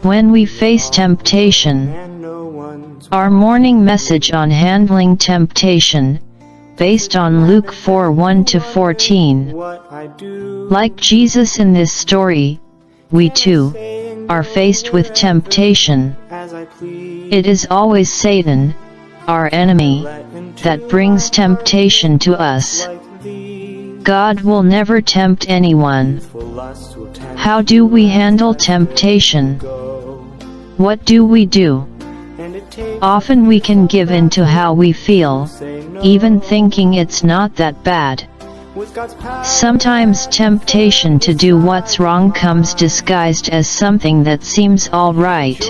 When we face temptation. Our morning message on handling temptation, based on Luke 4:1-14. Like Jesus in this story, we too are faced with temptation. It is always Satan, our enemy, that brings temptation to us. God will never tempt anyone. How do we handle temptation? What do we do? Often we can give in to how we feel, even thinking it's not that bad. Sometimes temptation to do what's wrong comes disguised as something that seems alright.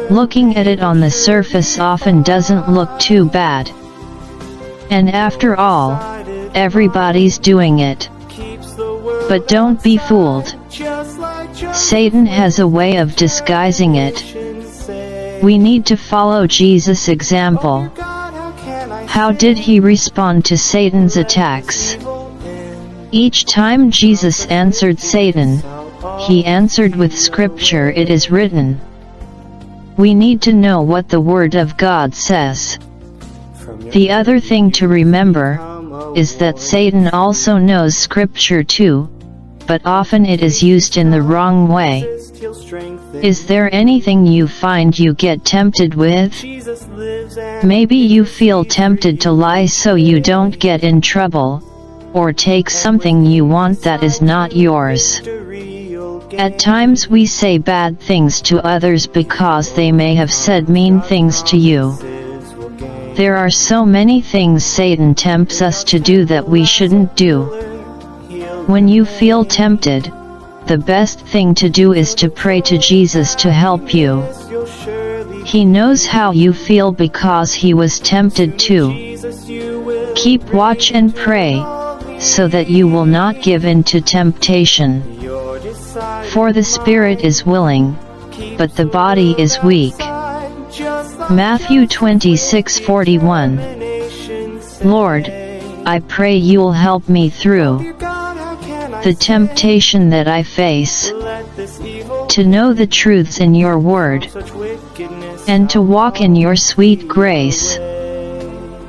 Looking at it on the surface often doesn't look too bad. And after all, everybody's doing it. But don't be fooled. Satan has a way of disguising it. We need to follow Jesus' example. How did he respond to Satan's attacks? Each time Jesus answered Satan, he answered with scripture. It is written. We need to know what the Word of God says. The other thing to remember is that Satan also knows scripture too, but often it is used in the wrong way. Is there anything you find you get tempted with? Maybe you feel tempted to lie so you don't get in trouble, or take something you want that is not yours. At times we say bad things to others because they may have said mean things to you. There are so many things Satan tempts us to do that we shouldn't do. When you feel tempted, the best thing to do is to pray to Jesus to help you. He knows how you feel because he was tempted too. Keep watch and pray, so that you will not give in to temptation. For the spirit is willing, but the body is weak. Matthew 26:41. Lord, I pray you'll help me through the temptation that I face, to know the truths in your word, and to walk in your sweet grace.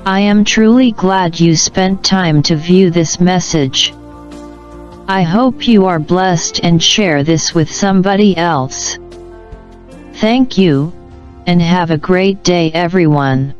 I am truly glad you spent time to view this message. I hope you are blessed and share this with somebody else. Thank you, and have a great day everyone.